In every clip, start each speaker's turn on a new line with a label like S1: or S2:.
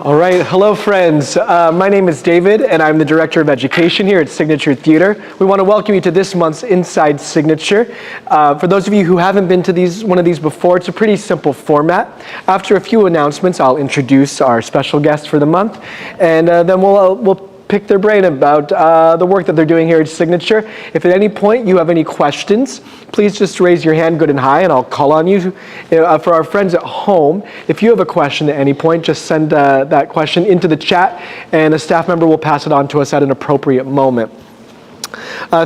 S1: All right, hello friends. My name is David and I'm the Director of Education here at Signature Theater. We want to welcome you to this month's Inside Signature. For those of you who haven't been to one of these before, it's a pretty simple format. After a few announcements, I'll introduce our special guest for the month, and then we'll pick their brain about the work that they're doing here at Signature. If at any point you have any questions, please just raise your hand good and high and I'll call on you. For our friends at home, if you have a question at any point, just send that question into the chat and a staff member will pass it on to us at an appropriate moment.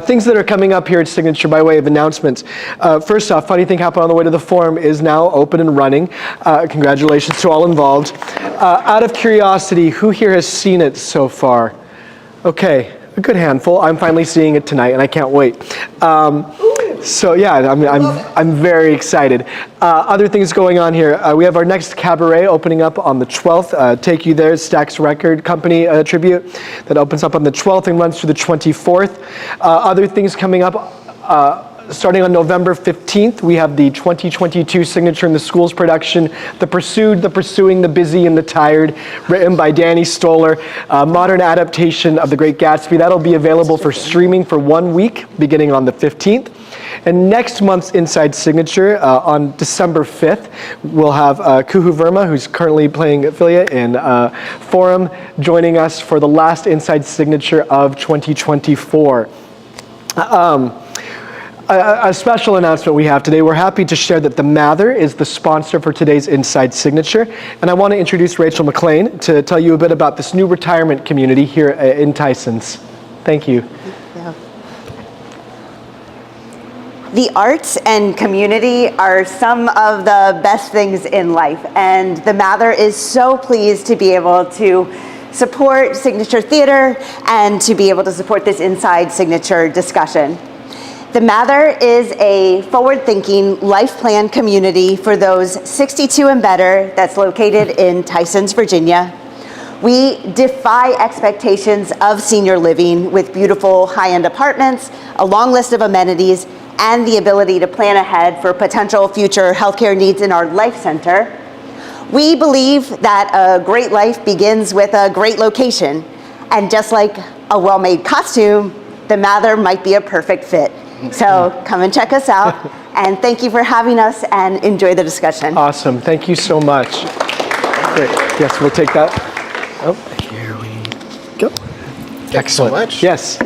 S1: Things that are coming up here at Signature by way of announcements. First off, Funny Thing Happened on the Way to the Forum is now open and running. Congratulations to all involved. Out of curiosity, who here has seen it so far? Okay, a good handful. I'm finally seeing it tonight and I can't wait. So yeah, I'm very excited. Other things going on here. We have our next cabaret opening up on the 12th. Take You There, Stax Record Company tribute that opens up on the 12th and runs through the 24th. Other things coming up. Starting on November 15th, we have the 2022 Signature in the Schools production, The Pursued, The Pursuing, The Busy, and The Tired, written by Danny Stoller, a modern adaptation of The Great Gatsby. That'll be available for streaming for 1 week, beginning on the 15th. And next month's Inside Signature, on December 5th, we'll have Kuhu Verma, who's currently playing affiliate in Forum, joining us for the last Inside Signature of 2024. A special announcement we have today. We're happy to share that the Mather is the sponsor for today's Inside Signature. And I want to introduce Rachel McLean to tell you a bit about this new retirement community here in Tysons. Thank you.
S2: The arts and community are some of the best things in life. And the Mather is so pleased to be able to support Signature Theater and to be able to support this Inside Signature discussion. The Mather is a forward-thinking life plan community for those 62 and better that's located in Tysons, Virginia. We defy expectations of senior living with beautiful high-end apartments, a long list of amenities, and the ability to plan ahead for potential future healthcare needs in our life center. We believe that a great life begins with a great location, and just like a well-made costume, the Mather might be a perfect fit. So come and check us out, and thank you for having us, and enjoy the discussion.
S1: Awesome, thank you so much. Great, yes, we'll take that. Oh, here we go.
S3: Thanks so much.
S1: Yes,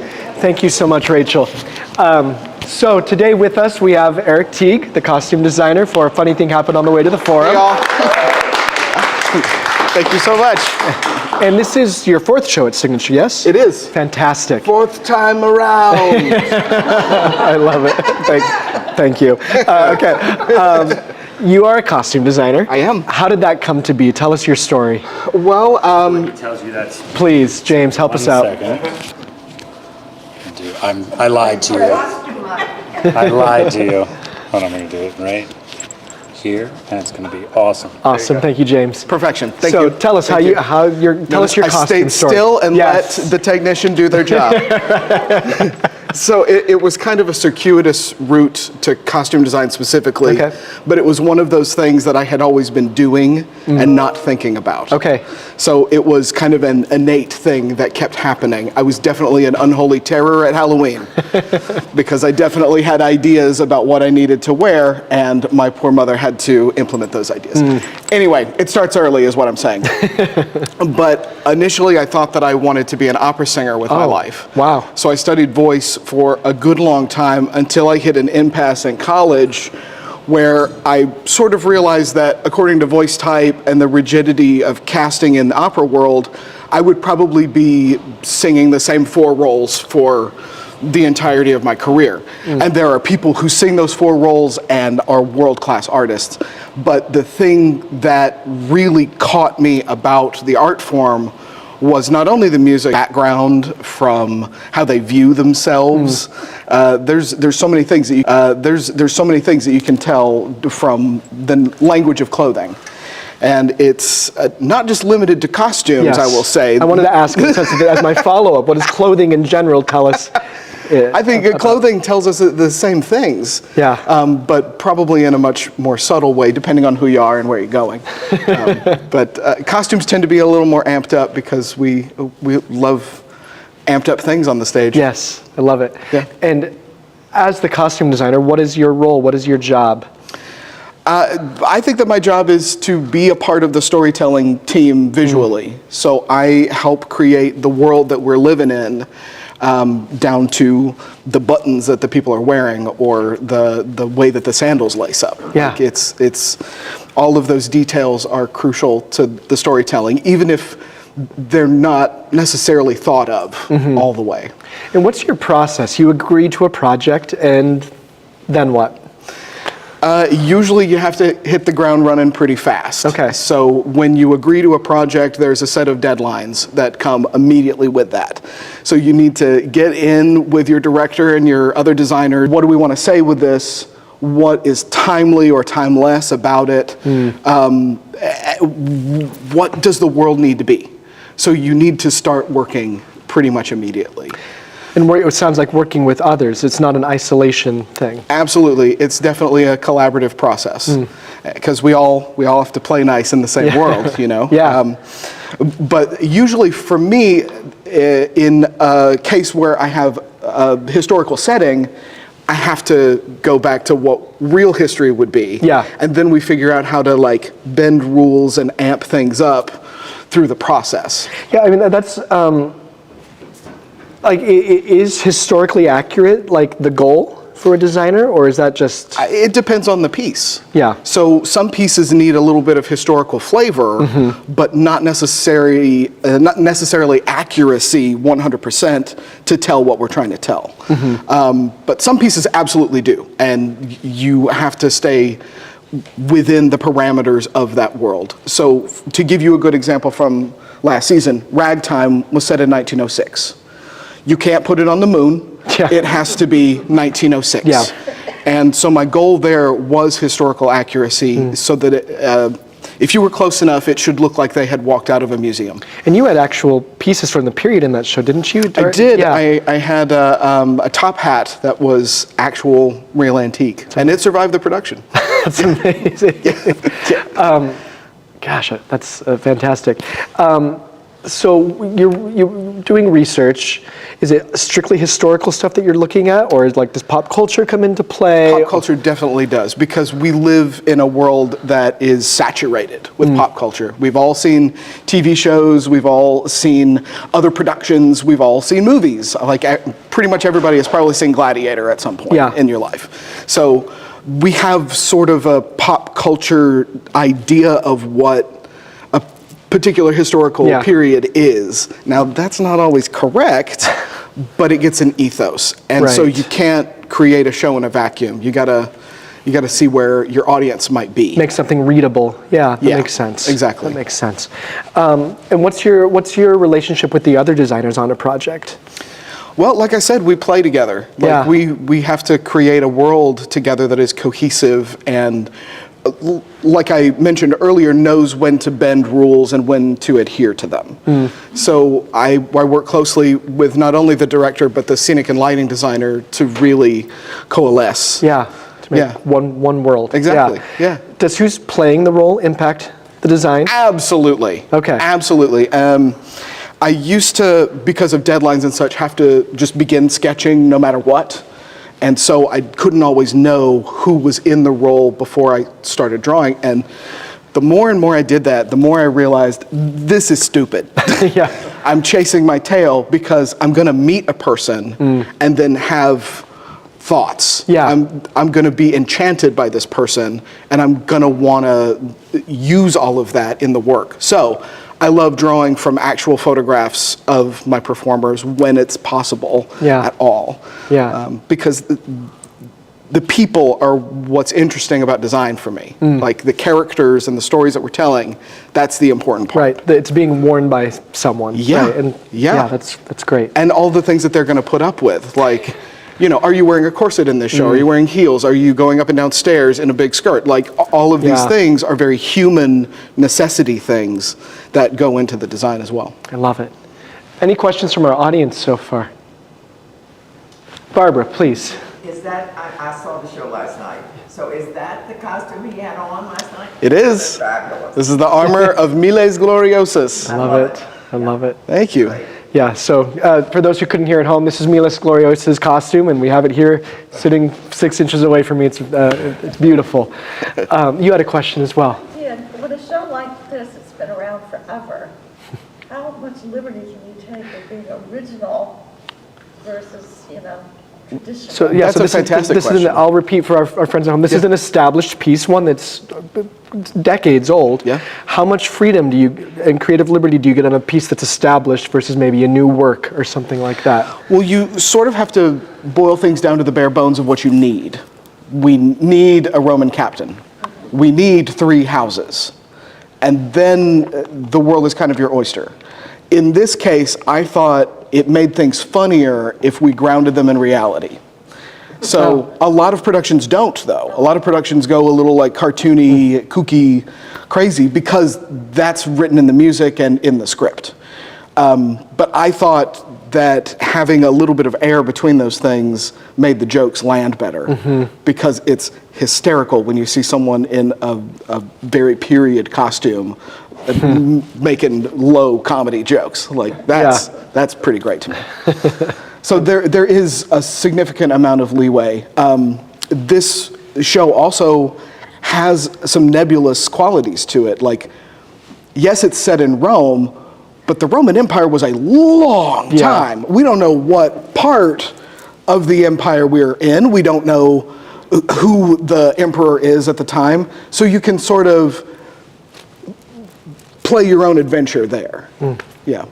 S1: thank you so much, Rachel. So today with us, we have Erik Teague, the costume designer for Funny Thing Happened on the Way to the Forum.
S3: Hey, y'all. Thank you so much.
S1: And this is your fourth show at Signature, yes?
S3: It is.
S1: Fantastic.
S3: Fourth time around.
S1: I love it. Thank you. Okay. You are a costume designer.
S3: I am.
S1: How did that come to be? Tell us your story.
S3: Well,
S4: He tells you that's
S1: Please, James, help us out.
S4: 1 second. I lied to you. I lied to you. Hold on, I'm going to do it right here, and it's going to be awesome.
S1: Awesome. Thank you, James.
S3: perfection. Thank you.
S1: So tell us tell us your
S3: I
S1: costume
S3: stayed
S1: story.
S3: still and
S1: Yes.
S3: let the technician do their job. So it was kind of a circuitous route to costume design specifically,
S1: Okay.
S3: but it was one of those things that I had always been doing and not thinking about.
S1: Okay.
S3: So it was kind of an innate thing that kept happening. I was definitely an unholy terror at Halloween because I definitely had ideas about what I needed to wear, and my poor mother had to implement those ideas. Anyway, it starts early is what I'm saying. But initially I thought that I wanted to be an opera singer with my life.
S1: Wow.
S3: So I studied voice for a good long time until I hit an impasse in college where I sort of realized that according to voice type and the rigidity of casting in the opera world, I would probably be singing the same 4 roles for the entirety of my career. And there are people who sing those 4 roles and are world-class artists. But the thing that really caught me about the art form was not only the music background from how they view themselves. There's so many things that there's so many things that you can tell from the language of clothing. And it's not just limited to costumes,
S1: Yes.
S3: I will say.
S1: I wanted to ask as my follow-up, what does clothing in general tell us?
S3: I think clothing tells us the same things.
S1: Yeah.
S3: But probably in a much more subtle way, depending on who you are and where you're going. But costumes tend to be a little more amped up because we love amped up things on the stage.
S1: Yes, I love it.
S3: Yeah.
S1: And as the costume designer, what is your role? What is your job?
S3: I think that my job is to be a part of the storytelling team visually. So I help create the world that we're living in, down to the buttons that the people are wearing or the way that the sandals lace up.
S1: Yeah.
S3: Like it's all of those details are crucial to the storytelling, even if they're not necessarily thought of all the way.
S1: And what's your process? You agree to a project, and then what?
S3: Usually you have to hit the ground running pretty fast.
S1: Okay.
S3: So when you agree to a project, there's a set of deadlines that come immediately with that. So you need to get in with your director and your other designer. What do we want to say with this? What is timely or timeless about it? What does the world need to be? So you need to start working pretty much immediately.
S1: And it sounds like working with others. It's not an isolation thing.
S3: Absolutely, it's definitely a collaborative process because we all have to play nice in the same world, you know.
S1: Yeah.
S3: But usually, for me, in a case where I have a historical setting, I have to go back to what real history would be.
S1: Yeah.
S3: And then we figure out how to like bend rules and amp things up through the process.
S1: Yeah, I mean, that's, like, is historically accurate, like, the goal for a designer, or is that just...
S3: It depends on the piece.
S1: Yeah.
S3: So some pieces need a little bit of historical flavor, but not necessarily accuracy 100% to tell what we're trying to tell. But some pieces absolutely do, and you have to stay within the parameters of that world. So to give you a good example from last season, Ragtime was set in 1906. You can't put it on the moon.
S1: Yeah.
S3: It has to be 1906.
S1: Yeah.
S3: And so my goal there was historical accuracy so that if you were close enough, it should look like they had walked out of a museum.
S1: And you had actual pieces from the period in that show, didn't you?
S3: I did.
S1: Yeah.
S3: I had a top hat that was actual real antique, and it survived the production.
S1: That's amazing. Gosh, that's fantastic. So you're doing research. Is it strictly historical stuff that you're looking at, or does pop culture come into play?
S3: Pop culture definitely does, because we live in a world that is saturated with pop culture. We've all seen TV shows, we've all seen other productions, we've all seen movies. Like pretty much everybody has probably seen Gladiator at some point in your life. So we have sort of a pop culture idea of what a particular historical period is. Now, that's not always correct, but it gets an ethos. And so you can't create a show in a vacuum. You gotta see where your audience might be.
S1: Make something readable. Yeah, that makes sense.
S3: Exactly.
S1: That makes sense. And what's your relationship with the other designers on a project?
S3: Well, like I said, we play together. Like we have to create a world together that is cohesive and, like I mentioned earlier, knows when to bend rules and when to adhere to them. So I work closely with not only the director but the scenic and lighting designer to really coalesce.
S1: Yeah, to make one world.
S3: Exactly. Yeah.
S1: Does who's playing the role impact the design?
S3: Absolutely.
S1: Okay.
S3: Absolutely. I used to, because of deadlines and such, have to just begin sketching no matter what. And so I couldn't always know who was in the role before I started drawing. And the more and more I did that, the more I realized this is stupid. I'm chasing my tail because I'm going to meet a person and then have thoughts. I'm going to be enchanted by this person, and I'm going to want to use all of that in the work. So I love drawing from actual photographs of my performers when it's possible at all. Because the people are what's interesting about design for me. Like the characters and the stories that we're telling, that's the important part.
S1: Right, it's being worn by someone. Right? And that's great.
S3: And all the things that they're going to put up with, like, you know, are you wearing a corset in this show? Are you wearing heels? Are you going up and down stairs in a big skirt? Like, all of these things are very human necessity things that go into the design as well.
S1: I love it. Any questions from our audience so far? Barbara, please.
S5: Is that, I saw the show last night, so is that the costume he had on last night?
S3: It is.
S5: Fabulous.
S3: This is the armor of Miles Gloriosus.
S1: I love it. I love it.
S3: Thank you.
S1: Yeah, so for those who couldn't hear at home, this is Miles Glorios's costume, and we have it here sitting 6 inches away from me. It's beautiful. You had a question as well.
S6: Yeah, with a show like this, it's been around forever. How much liberty can you take with being original versus, traditional?
S1: So yeah,
S3: That's
S1: so
S3: a fantastic
S1: this is
S3: question.
S1: I'll repeat for our friends at home. This is an established piece, one that's decades old.
S3: Yeah.
S1: How much freedom and creative liberty do you get on a piece that's established versus maybe a new work or something like that?
S3: Well, you sort of have to boil things down to the bare bones of what you need. We need a Roman captain. We need 3 houses. And then the world is kind of your oyster. In this case, I thought it made things funnier if we grounded them in reality. So a lot of productions don't, though. A lot of productions go a little like cartoony, kooky, crazy, because that's written in the music and in the script. But I thought that having a little bit of air between those things made the jokes land better, because it's hysterical when you see someone in a very period costume making low comedy jokes. Like that's pretty great to me. So there is a significant amount of leeway. This show also has some nebulous qualities to it. Like, yes, it's set in Rome, but the Roman Empire was a long time. We don't know what part of the empire we're in. We don't know who the emperor is at the time. So you can sort of play your own adventure there. Yeah.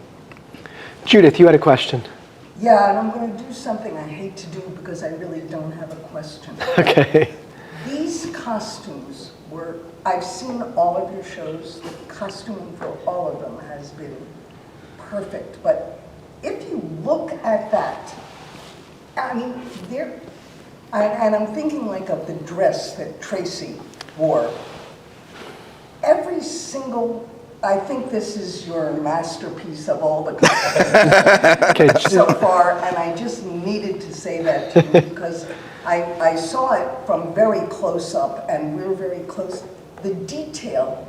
S1: Judith, you had a question.
S7: Yeah, and I'm going to do something I hate to do because I really don't have a question.
S1: Okay.
S7: These costumes were, I've seen all of your shows, the costuming for all of them has been perfect. But if you look at that, I mean, and I'm thinking like of the dress that Tracy wore. Every single, I think this is your masterpiece of all the costumes so far, and I just needed to say that to you because I saw it from very close up, and we're very close. The detail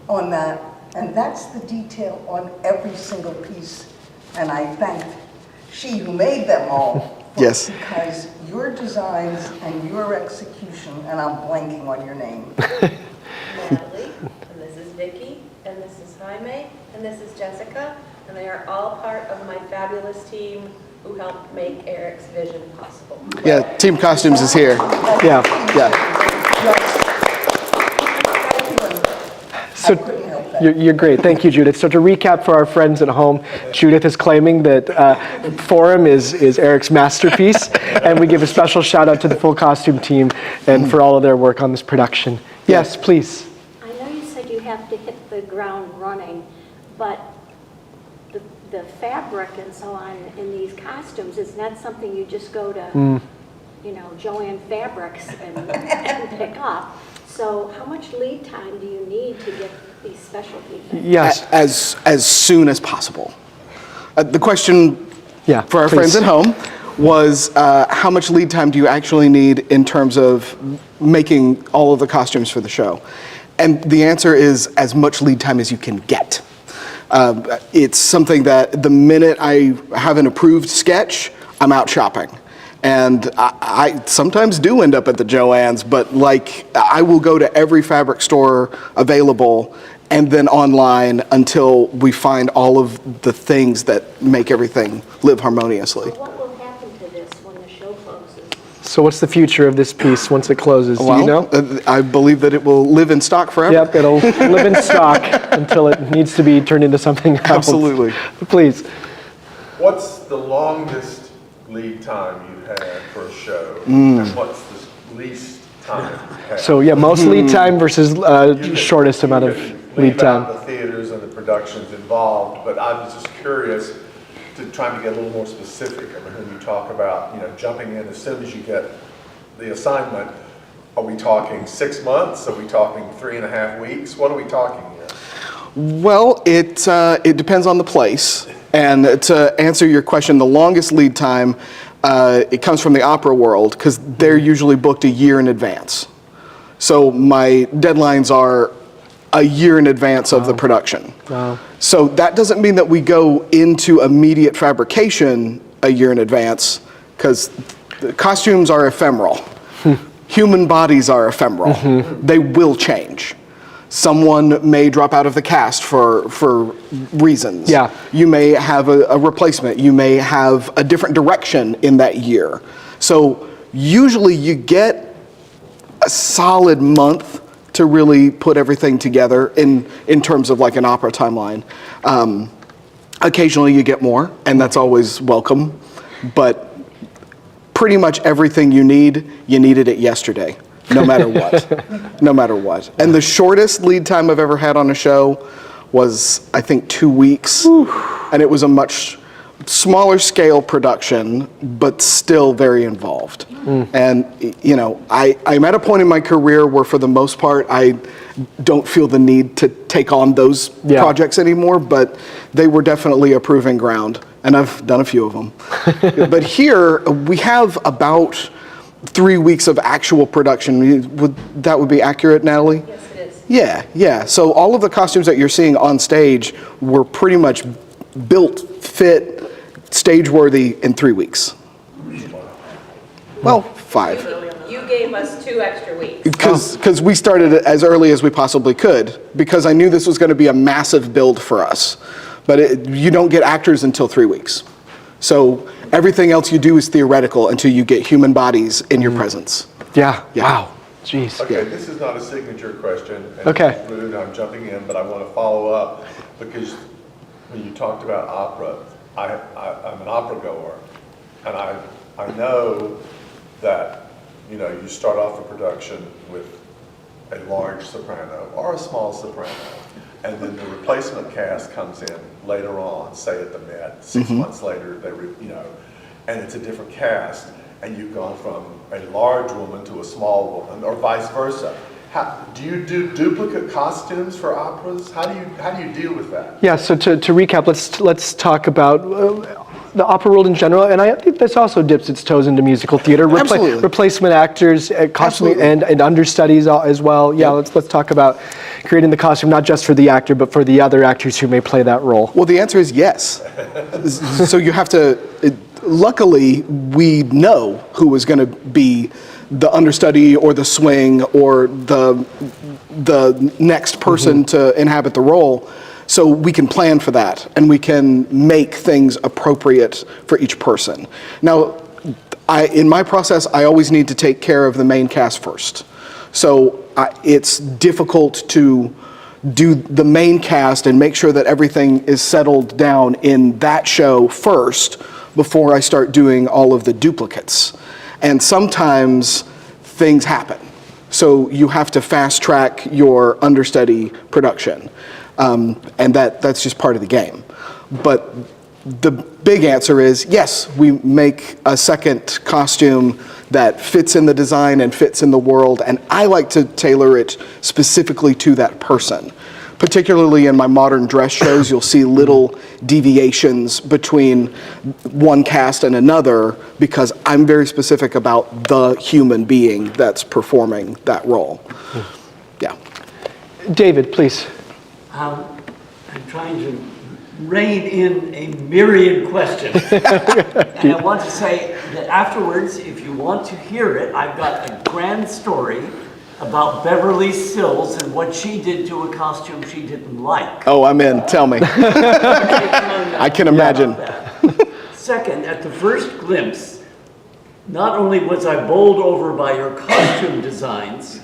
S7: on that, and that's the detail on every single piece, and I thank she who made them all.
S3: Yes.
S7: Because your designs and your execution, and I'm blanking on your name.
S8: Natalie, and this is Vicky, and this is Jaime, and this is Jessica, and they are all part of my fabulous team who helped make Erik's vision possible.
S3: Yeah, Team Costumes is here.
S1: Yeah. So you're great. Thank you, Judith. So to recap for our friends at home, Judith is claiming that Forum is Erik's masterpiece, and we give a special shout out to the full costume team and for all of their work on this production. Yes, please.
S9: I know you said you have to hit the ground running, but the fabric and so on in these costumes is not something you just go to, Joanne Fabrics and pick up. So how much lead time do you need to get these specialty things?
S1: Yes.
S3: As soon as possible. The question for our
S1: please.
S3: friends at home was how much lead time do you actually need in terms of making all of the costumes for the show? And the answer is as much lead time as you can get. It's something that the minute I have an approved sketch, I'm out shopping. And I sometimes do end up at the Joann's, but I will go to every fabric store available and then online until we find all of the things that make everything live harmoniously.
S9: So what will happen to this when the show closes?
S1: So what's the future of this piece once it closes? Do you know?
S3: I believe that it will live in stock forever.
S1: Yep, it'll live in stock until it needs to be turned into something else.
S3: Absolutely.
S1: Please.
S10: What's the longest lead time you've had for a show, and what's the least time you've had?
S1: So yeah, most lead time versus shortest amount of lead time.
S10: Leave out the theaters and the productions involved, but I was just curious to try to get a little more specific. I mean, when you talk about jumping in as soon as you get the assignment, are we talking 6 months? Are we talking 3.5 weeks? What are we talking here?
S3: Well, it depends on the place. And to answer your question, the longest lead time it comes from the opera world because they're usually booked a year in advance. So my deadlines are a year in advance of the production.
S1: Wow.
S3: So that doesn't mean that we go into immediate fabrication a year in advance, because the costumes are ephemeral. Human bodies are ephemeral. They will change. Someone may drop out of the cast for reasons.
S1: Yeah.
S3: You may have a replacement. You may have a different direction in that year. So usually you get a solid month to really put everything together in terms of like an opera timeline. Occasionally you get more, and that's always welcome, but pretty much everything you needed it yesterday, no matter what, no matter what. And the shortest lead time I've ever had on a show was, I think, 2 weeks, and it was a much smaller scale production, but still very involved. And, you know, I'm at a point in my career where for the most part, I don't feel the need to take on those projects anymore, but they were definitely a proving ground, and I've done a few of them. But here, we have about 3 weeks of actual production. That would be accurate, Natalie?
S8: Yes, it is.
S3: Yeah. So all of the costumes that you're seeing on stage were pretty much built, fit, stage-worthy in 3 weeks. Well, 5.
S8: You gave us 2 extra weeks.
S3: Because we started as early as we possibly could, because I knew this was going to be a massive build for us. But you don't get actors until 3 weeks. So everything else you do is theoretical until you get human bodies in your presence.
S1: Yeah.
S3: Yeah.
S1: Wow. Jeez.
S10: Okay, this is not a signature question. And
S1: Okay.
S10: it's rude, I'm jumping in, but I want to follow up because when you talked about opera, I'm an opera goer, and I know that, you know, you start off a production with a large soprano or a small soprano, and then the replacement cast comes in later on, say at the Met, 6 months later, and it's a different cast, and you've gone from a large woman to a small woman, or vice versa. Do you do duplicate costumes for operas? How do you deal with that?
S1: Yeah. So to recap, let's talk about the opera world in general, and I think this also dips its toes into musical theater.
S3: Absolutely.
S1: Replacement actors, costume and understudies as well. Yeah. Let's talk about creating the costume not just for the actor, but for the other actors who may play that role.
S3: Well, the answer is yes. So you have to, luckily, we know who is going to be the understudy or the swing or the next person to inhabit the role. So we can plan for that, and we can make things appropriate for each person. Now, in my process, I always need to take care of the main cast first. So it's difficult to do the main cast and make sure that everything is settled down in that show first before I start doing all of the duplicates. And sometimes things happen. So you have to fast track your understudy production. And that's just part of the game. But the big answer is yes, we make a second costume that fits in the design and fits in the world, and I like to tailor it specifically to that person. Particularly in my modern dress shows, you'll see little deviations between one cast and another because I'm very specific about the human being that's performing that role. Yeah.
S1: David, please.
S11: I'm trying to rein in a myriad questions. And I want to say that afterwards, if you want to hear it, I've got a grand story about Beverly Sills and what she did to a costume she didn't like.
S3: Oh, I'm in. Tell me. I can imagine.
S11: Second, at the first glimpse, not only was I bowled over by your costume designs,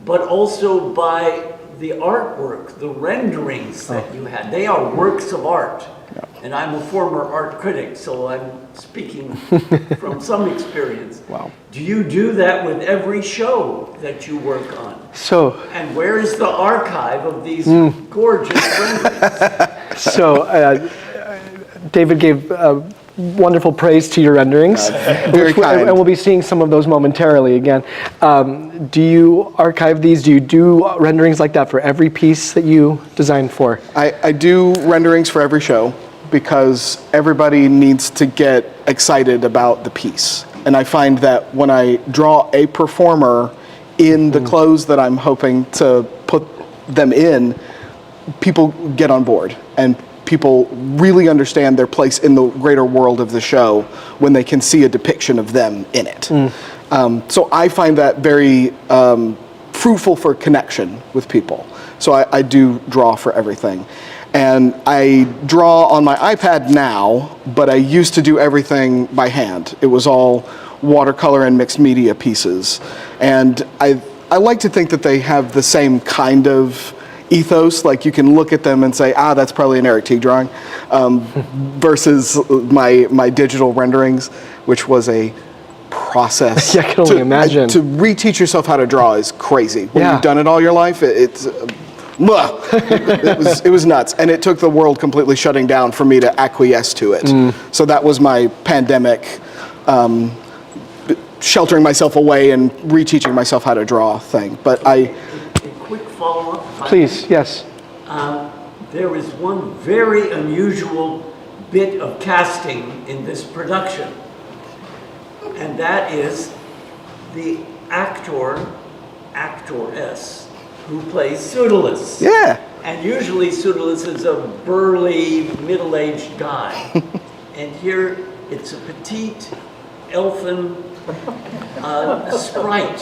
S11: but also by the artwork, the renderings that you had. They are works of art. And I'm a former art critic, so I'm speaking from some experience.
S3: Wow.
S11: Do you do that with every show that you work on?
S1: So,
S11: And where is the archive of these gorgeous renderings?
S1: so David gave wonderful praise to your renderings.
S3: Very kind.
S1: And we'll be seeing some of those momentarily again. Do you archive these? Do you do renderings like that for every piece that you design for?
S3: I do renderings for every show. because everybody needs to get excited about the piece. And I find that when I draw a performer in the clothes that I'm hoping to put them in, people get on board and people really understand their place in the greater world of the show when they can see a depiction of them in it. So I find that very fruitful for connection with people. So I do draw for everything. And I draw on my iPad now, but I used to do everything by hand. It was all watercolor and mixed media pieces. And I like to think that they have the same kind of ethos, like you can look at them and say, that's probably an Erik Teague drawing, versus my digital renderings, which was a process.
S1: Yeah, I can only imagine.
S3: To reteach yourself how to draw is crazy. When you've done it all your life, it was nuts, and it took the world completely shutting down for me to acquiesce to it. So that was my pandemic, sheltering myself away and reteaching myself how to draw thing. But
S11: A quick follow-up.
S1: Please, yes.
S11: There is one very unusual bit of casting in this production, and that is the actress who plays Pseudolus.
S3: yeah,
S11: And usually Pseudolus is a burly, middle-aged guy. And here it's a petite, elfin sprite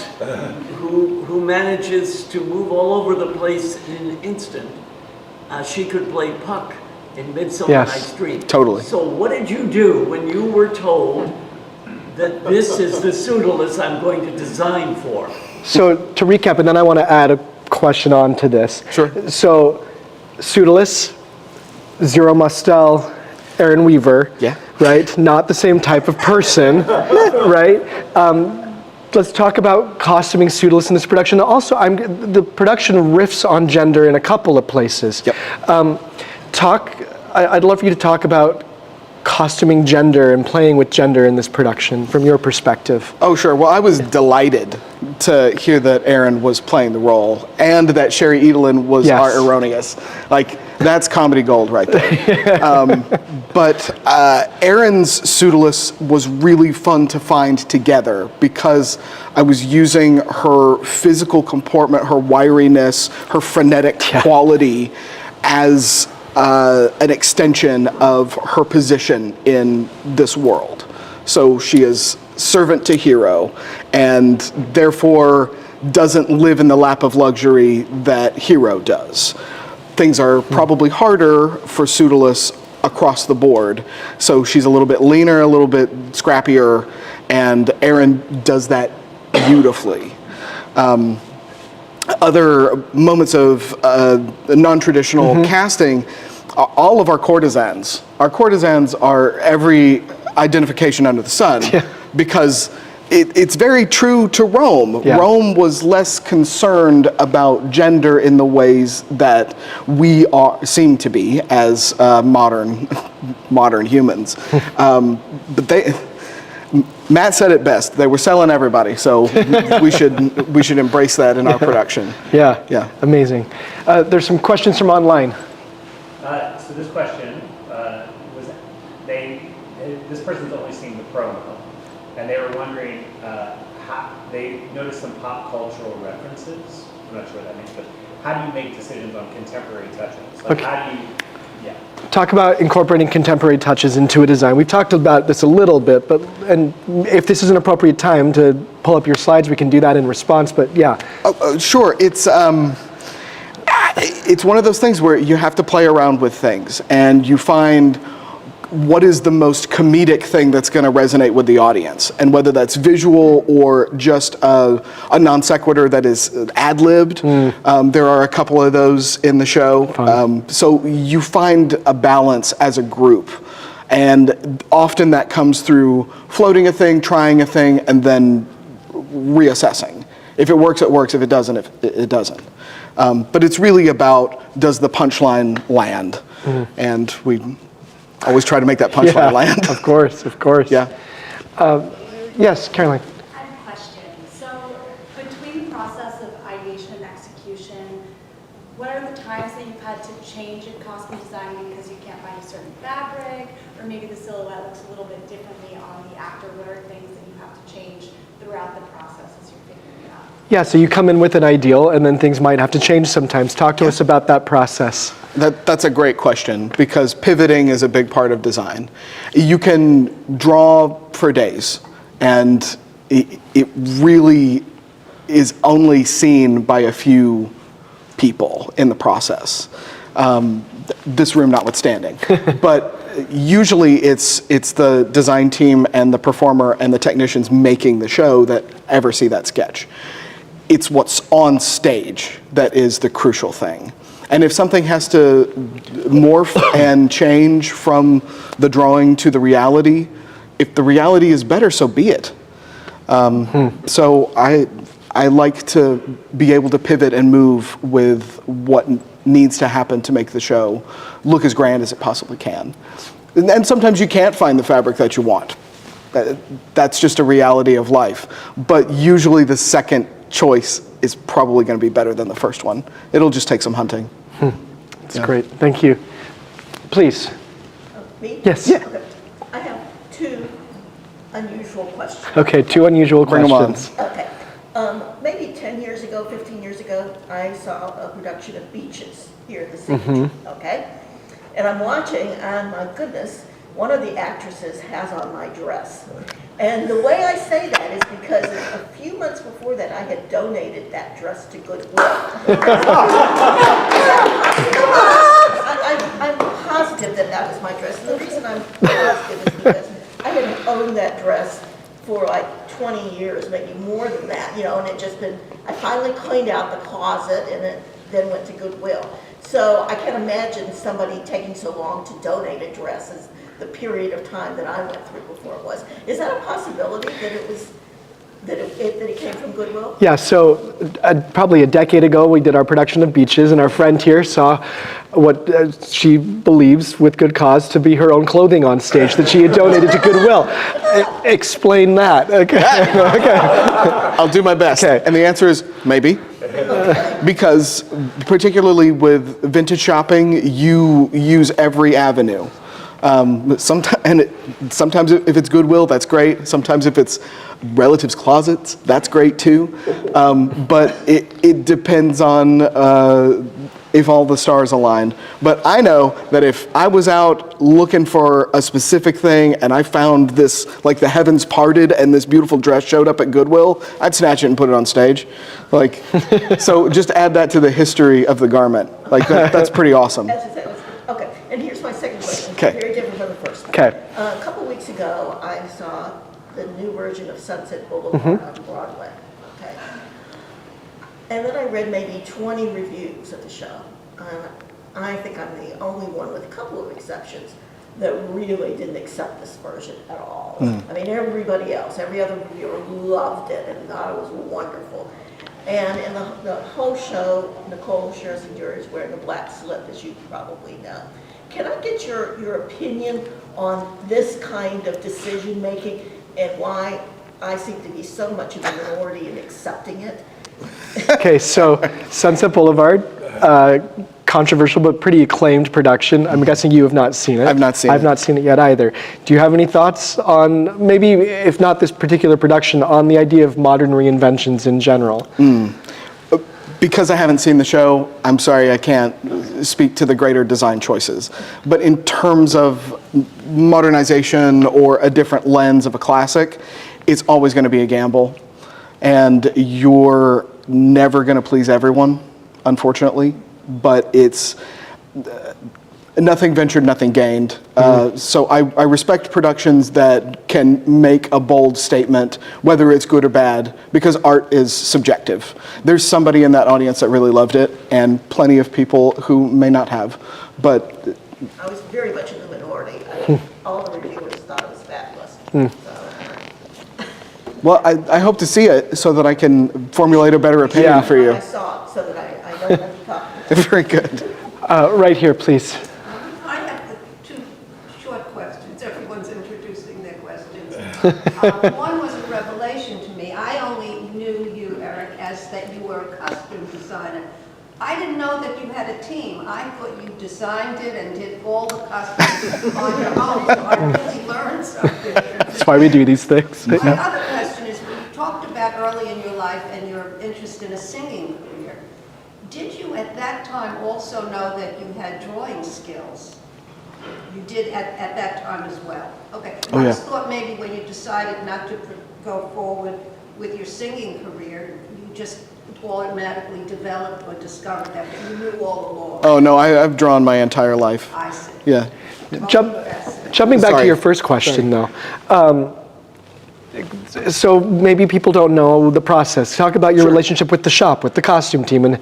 S11: who manages to move all over the place in an instant. She could play Puck in Midsummer Night's Dream.
S3: Totally.
S11: So what did you do when you were told that this is the Pseudolus I'm going to design for?
S1: So to recap, and then I want to add a question on to this.
S3: Sure.
S1: So Pseudolus, Zero Mostel, Aaron Weaver.
S3: Yeah.
S1: Right? Not the same type of person, right? Let's talk about costuming Pseudolus in this production. Also, the production riffs on gender in a couple of places.
S3: Yep.
S1: I'd love for you to talk about costuming gender and playing with gender in this production from your perspective.
S3: Oh, sure. Well, I was delighted to hear that Aaron was playing the role and that Sherry Edelin was our Erroneous. Like, that's comedy gold right there. But Aaron's Pseudolus was really fun to find together because I was using her physical comportment, her wiriness, her frenetic quality as an extension of her position in this world. So she is servant to hero, and therefore doesn't live in the lap of luxury that Hero does. Things are probably harder for Pseudolus across the board, so she's a little bit leaner, a little bit scrappier, and Aaron does that beautifully. Other moments of non-traditional casting, all of our courtesans are every identification under the sun, because it's very true to Rome. Rome was less concerned about gender in the ways that we seem to be as modern humans. But Matt said it best. They were selling everybody, so we should embrace that in our production.
S1: Yeah. Amazing. There's some questions from online.
S12: So this question was, this person's only seen the promo, and they were wondering how they noticed some pop cultural references. I'm not sure what that means, but how do you make decisions on contemporary touches? Like, how do you?
S1: Talk about incorporating contemporary touches into a design. We've talked about this a little bit, and if this is an appropriate time to pull up your slides, we can do that in response, but
S3: Sure. It's one of those things where you have to play around with things, and you find what is the most comedic thing that's going to resonate with the audience, and whether that's visual or just a non sequitur that is ad-libbed. There are a couple of those in the show. So you find a balance as a group, and often that comes through floating a thing, trying a thing, and then reassessing. If it works, it works. If it doesn't, it doesn't. But it's really about, does the punchline land? And we always try to make that punchline land.
S1: Of course.
S3: Yeah.
S1: Yes, Caroline.
S13: I have a question. So between the process of ideation and execution, what are the times that you've had to change in costume designing because you can't find a certain fabric, or maybe the silhouette looks a little bit differently on the actor? What are things that you have to change throughout the process as you're figuring it out?
S1: Yeah, so you come in with an ideal, and then things might have to change sometimes. Talk to us about that process.
S3: That's a great question, because pivoting is a big part of design. You can draw for days, and it really is only seen by a few people in the process, this room notwithstanding. But usually it's the design team and the performer and the technicians making the show that ever see that sketch. It's what's on stage that is the crucial thing. And if something has to morph and change from the drawing to the reality, if the reality is better, so be it. So I like to be able to pivot and move with what needs to happen to make the show look as grand as it possibly can. And sometimes you can't find the fabric that you want. That's just a reality of life. But usually the second choice is probably going to be better than the first one. It'll just take some hunting.
S1: That's great. Thank you. Please.
S5: Me?
S1: Yes.
S5: Okay. I have two unusual questions.
S1: Okay, two unusual questions.
S5: Okay. Maybe 10 years ago, 15 years ago, I saw a production of Beaches here at the Signature, okay? And I'm watching, and my goodness, one of the actresses has on my dress. And the way I say that is because a few months before that, I had donated that dress to Goodwill. I'm positive that that was my dress. And the reason I'm positive is because I had owned that dress for like 20 years, maybe more than that, you know, and it just been, I finally cleaned out the closet and it then went to Goodwill. So I can't imagine somebody taking so long to donate a dress as the period of time that I went through before it was. Is that a possibility that it was, that it came from Goodwill?
S1: Yeah, so probably a decade ago, we did our production of Beaches, and our friend here saw what she believes, with good cause, to be her own clothing on stage that she had donated to Goodwill. Explain that. Okay. Okay.
S3: I'll do my best.
S1: Okay.
S3: And the answer is maybe. Because particularly with vintage shopping, you use every avenue. Sometimes if it's Goodwill, that's great. Sometimes if it's relatives' closets, that's great too. But it depends on if all the stars aligned. But I know that if I was out looking for a specific thing and I found this, like the heavens parted and this beautiful dress showed up at Goodwill, I'd snatch it and put it on stage. Like, so just add that to the history of the garment. Like that's pretty awesome.
S5: Okay, and here's my second question.
S3: Okay.
S5: Very different from the first.
S1: Okay.
S5: A couple weeks ago, I saw the new version of Sunset Boulevard on Broadway. Okay. And then I read maybe 20 reviews of the show. I think I'm the only one, with a couple of exceptions, that really didn't accept this version at all. I mean, everybody else, every other reviewer loved it and thought it was wonderful. And in the whole show, Nicole Scherzinger is wearing a black slip, as you probably know. Can I get your opinion on this kind of decision making and why I seem to be so much of a minority in accepting it?
S1: Okay, so Sunset Boulevard, controversial but pretty acclaimed production. I'm guessing you have not seen it.
S3: I've not seen it.
S1: I've not seen it yet either. Do you have any thoughts on, maybe if not this particular production, on the idea of modern reinventions in general?
S3: Because I haven't seen the show, I'm sorry I can't speak to the greater design choices. But in terms of modernization or a different lens of a classic, it's always going to be a gamble. And you're never going to please everyone, unfortunately. But it's nothing ventured, nothing gained. So I respect productions that can make a bold statement, whether it's good or bad, because art is subjective. There's somebody in that audience that really loved it, and plenty of people who may not have. But
S5: I was very much in the minority. All the reviewers thought it was fabulous.
S3: well, I hope to see it so that I can formulate a better opinion for you.
S5: I saw it so that I know what to talk about.
S3: Very good.
S1: Right here, please.
S14: I have two short questions. Everyone's introducing their questions. One was a revelation to me. I only knew you, Erik, as that you were a costume designer. I didn't know that you had a team. I thought you designed it and did all the costumes on your own, so I really learned something.
S1: That's why we do these things.
S14: My other question is, you talked about early in your life and your interest in a singing career. Did you at that time also know that you had drawing skills? You did at that time as well? Okay.
S3: Oh,
S14: I
S3: yeah.
S14: just thought maybe when you decided not to go forward with your singing career, you just automatically developed or discovered that, but you knew all along.
S3: Oh, no, I've drawn my entire life.
S14: I see.
S3: Yeah.
S1: Jumping back to
S3: Sorry.
S1: your first question, though. So maybe people don't know the process. Talk about your relationship with the shop, with the costume team, and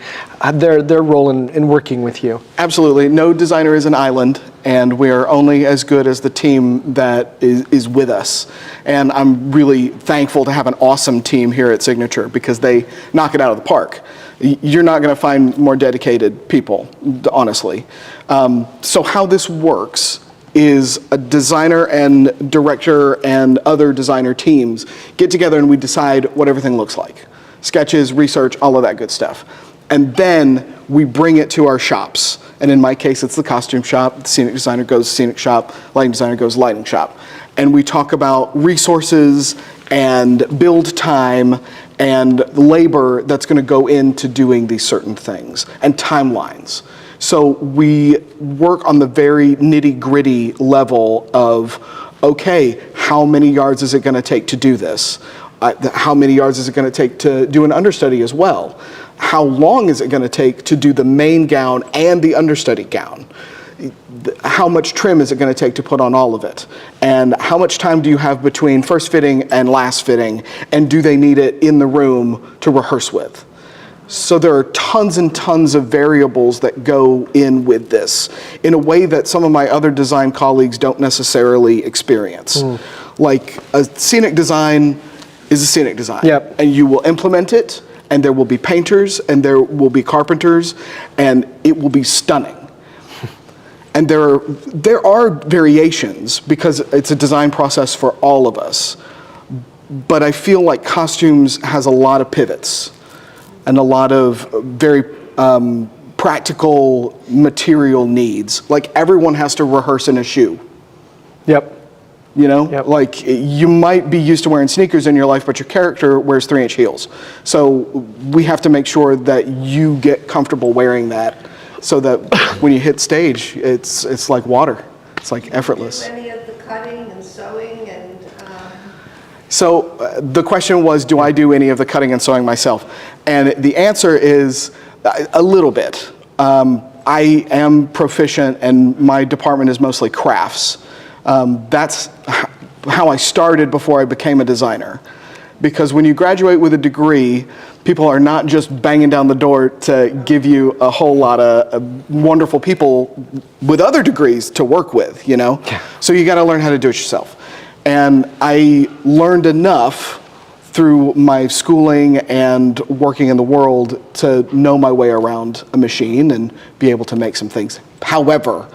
S1: their role in working with you.
S3: Absolutely. No designer is an island, and we are only as good as the team that is with us. And I'm really thankful to have an awesome team here at Signature because they knock it out of the park. You're not going to find more dedicated people, honestly. So how this works is a designer and director and other designer teams get together and we decide what everything looks like. Sketches, research, all of that good stuff. And then we bring it to our shops. And in my case, it's the costume shop. The scenic designer goes scenic shop. Lighting designer goes lighting shop. And we talk about resources and build time and labor that's going to go into doing these certain things and timelines. So we work on the very nitty-gritty level of, okay, how many yards is it going to take to do this? How many yards is it going to take to do an understudy as well? How long is it going to take to do the main gown and the understudy gown? How much trim is it going to take to put on all of it? And how much time do you have between first fitting and last fitting? And do they need it in the room to rehearse with? So there are tons and tons of variables that go in with this in a way that some of my other design colleagues don't necessarily experience. Like a scenic design is a scenic design.
S1: Yep.
S3: And you will implement it, and there will be painters, and there will be carpenters, and it will be stunning. And there are variations because it's a design process for all of us. But I feel like costumes has a lot of pivots and a lot of very practical material needs. Like everyone has to rehearse in a shoe.
S1: Yep.
S3: You know, like you might be used to wearing sneakers in your life, but your character wears 3-inch heels. So we have to make sure that you get comfortable wearing that so that when you hit stage, it's like water. It's like effortless.
S14: Any of the cutting and sewing and...
S3: So the question was, do I do any of the cutting and sewing myself? And the answer is a little bit. I am proficient and my department is mostly crafts. That's how I started before I became a designer. Because when you graduate with a degree, people are not just banging down the door to give you a whole lot of wonderful people with other degrees to work with, you know? So you gotta learn how to do it yourself. And I learned enough through my schooling and working in the world to know my way around a machine and be able to make some things. However,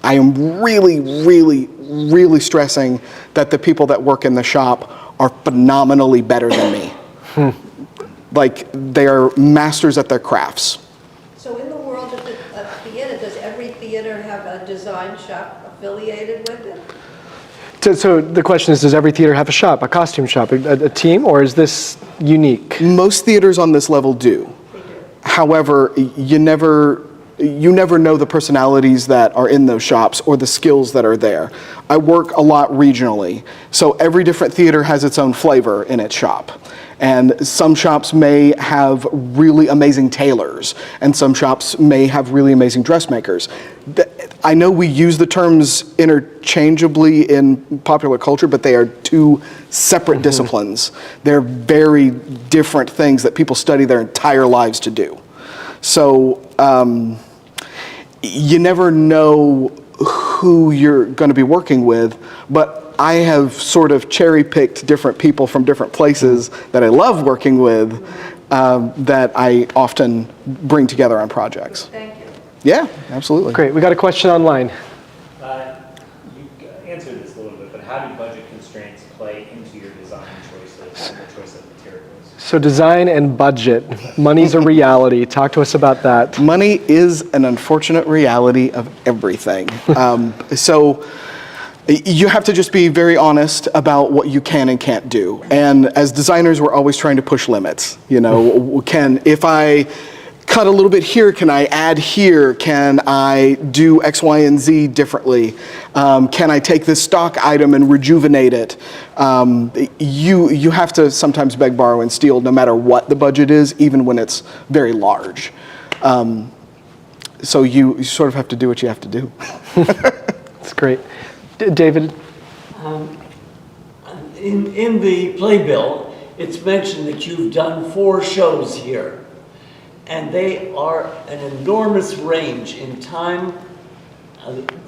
S3: I am really, really, really stressing that the people that work in the shop are phenomenally better than me. Like, they are masters at their crafts.
S14: So in the world of theater, does every theater have a design shop affiliated with it?
S1: So the question is, does every theater have a shop, a costume shop, a team, or is this unique?
S3: Most theaters on this level do. However, you never know the personalities that are in those shops or the skills that are there. I work a lot regionally, so every different theater has its own flavor in its shop. And some shops may have really amazing tailors, and some shops may have really amazing dressmakers. I know we use the terms interchangeably in popular culture, but they are two separate disciplines. They're very different things that people study their entire lives to do. So you never know who you're going to be working with, but I have sort of cherry-picked different people from different places that I love working with that I often bring together on projects.
S14: Thank you.
S3: Yeah, absolutely.
S1: Great. We got a question online.
S12: You answered this a little bit, but how do budget constraints play into your design choices and the choice of materials?
S1: So design and budget. Money's a reality. Talk to us about that.
S3: Money is an unfortunate reality of everything. So you have to just be very honest about what you can and can't do. And as designers, we're always trying to push limits. You know, if I cut a little bit here, can I add here? Can I do X, Y, and Z differently? Can I take this stock item and rejuvenate it? You have to sometimes beg, borrow, and steal no matter what the budget is, even when it's very large. So you sort of have to do what you have to do.
S1: That's great. David?
S11: In the playbill, it's mentioned that you've done 4 shows here. And they are an enormous range in time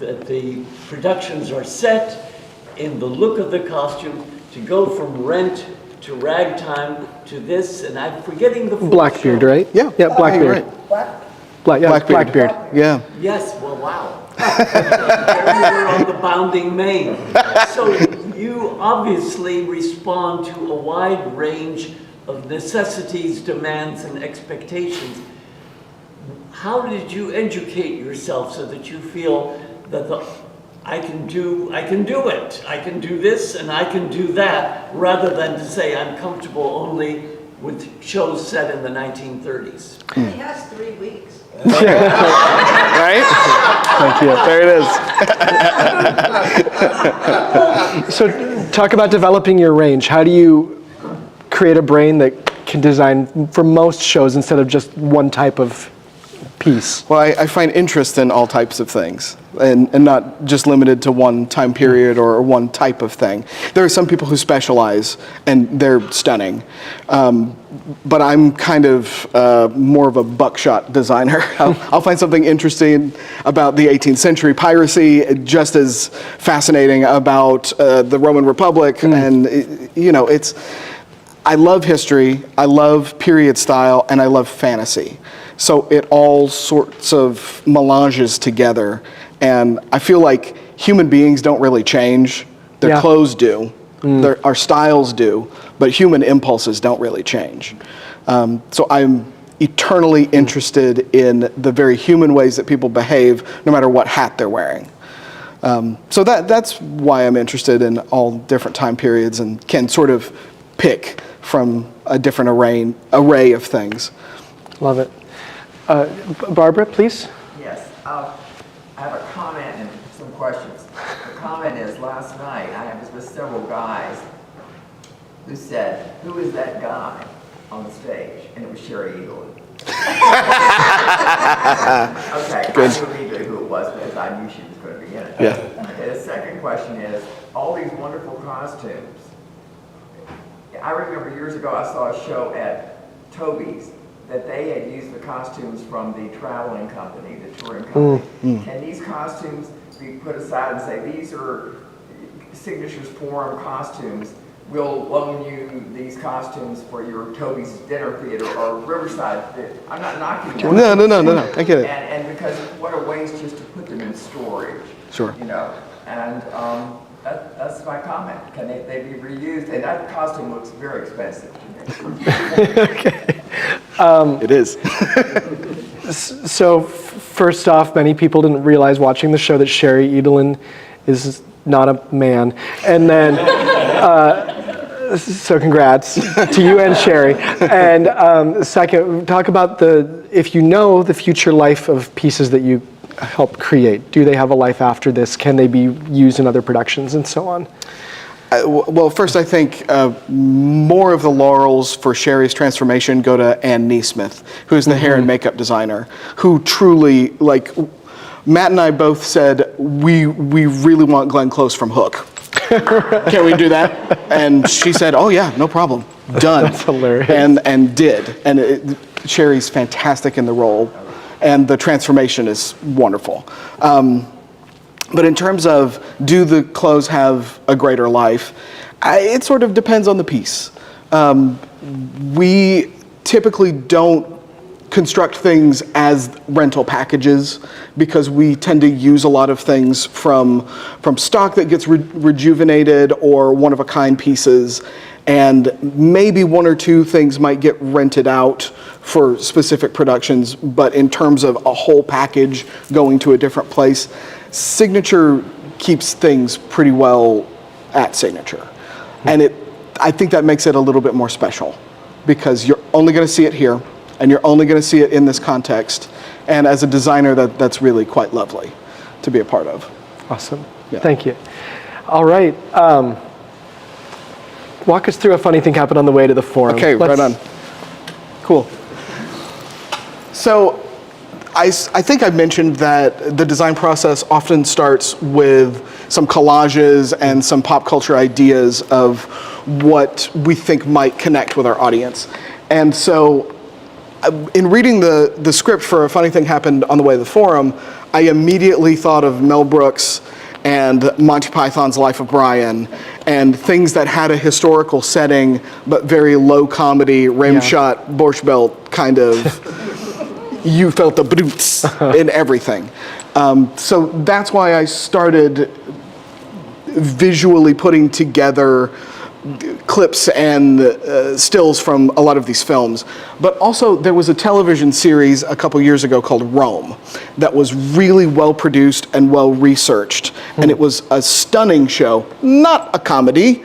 S11: that the productions are set, in the look of the costume, to go from Rent to Ragtime to this, and I'm forgetting the 4th
S1: Blackbeard,
S11: show.
S1: right?
S3: Yeah.
S1: Yeah, Blackbeard.
S3: Blackbeard.
S1: Blackbeard.
S3: Yeah.
S11: Yes, well, wow. We're on the bounding main. So you obviously respond to a wide range of necessities, demands, and expectations. How did you educate yourself so that you feel that I can do it, I can do this, and I can do that, rather than to say I'm comfortable only with shows set in the 1930s?
S14: He has 3 weeks.
S3: Right?
S1: Thank you. There it is. So talk about developing your range. How do you create a brain that can design for most shows instead of just one type of piece?
S3: Well, I find interest in all types of things, and not just limited to one time period or one type of thing. There are some people who specialize, and they're stunning. But I'm kind of more of a buckshot designer. I'll find something interesting about the 18th century piracy, just as fascinating about the Roman Republic, and I love history, I love period style, and I love fantasy. So it all sorts of melanges together. And I feel like human beings don't really change. Their clothes do, our styles do, but human impulses don't really change. So I'm eternally interested in the very human ways that people behave, no matter what hat they're wearing. So that's why I'm interested in all different time periods and can sort of pick from a different array of things.
S1: Love it. Barbara, please.
S15: Yes, I have a comment and some questions. The comment is, last night I was with several guys who said, "Who is that guy on the stage?" And it was Sherry Eagle. Okay,
S3: Good.
S15: I knew immediately who it was because I knew she was going to be in it.
S3: Yeah.
S15: Okay, the second question is, all these wonderful costumes. I remember years ago I saw a show at Toby's that they had used the costumes from the traveling company, the touring company. Can these costumes be put aside and say, these are Signature's Forum costumes, we'll loan you these costumes for your Toby's Dinner Theater or Riverside Theater? I'm not knocking them.
S3: No, I get it.
S15: And because what a waste just to put them in storage.
S3: Sure.
S15: You know, and that's my comment. Can they be reused? And that costume looks very expensive to me.
S1: Okay.
S3: It is.
S1: So first off, many people didn't realize watching the show that Sherry Edelin is not a man. And then, so congrats to you and Sherry. And second, talk about if you know the future life of pieces that you help create. Do they have a life after this? Can they be used in other productions and so on?
S3: Well, first I think more of the laurels for Sherry's transformation go to Ann Neesmith, who's the hair and makeup designer, who truly, like, Matt and I both said, we really want Glenn Close from Hook. Can we do that? And she said, oh yeah, no problem, done.
S1: That's hilarious.
S3: And did. And Sherry's fantastic in the role, and the transformation is wonderful. But in terms of, do the clothes have a greater life? It sort of depends on the piece. We typically don't construct things as rental packages because we tend to use a lot of things from stock that gets rejuvenated or one-of-a-kind pieces. And maybe one or two things might get rented out for specific productions, but in terms of a whole package going to a different place, Signature keeps things pretty well at Signature. And I think that makes it a little bit more special, because you're only going to see it here, and you're only going to see it in this context. And as a designer, that's really quite lovely to be a part of.
S1: Awesome.
S3: Yeah.
S1: Thank you. All right. Walk us through a funny thing happened on the way to the forum.
S3: Okay, right on. Cool. So I think I mentioned that the design process often starts with some collages and some pop culture ideas of what we think might connect with our audience. And so in reading the script for A Funny Thing Happened on the Way to the Forum, I immediately thought of Mel Brooks and Monty Python's Life of Brian, and things that had a historical setting, but very low comedy, rim shot, Borscht Belt kind of, you felt the brutes in everything. So that's why I started visually putting together clips and stills from a lot of these films. But also there was a television series a couple years ago called Rome that was really well produced and well researched. And it was a stunning show, not a comedy,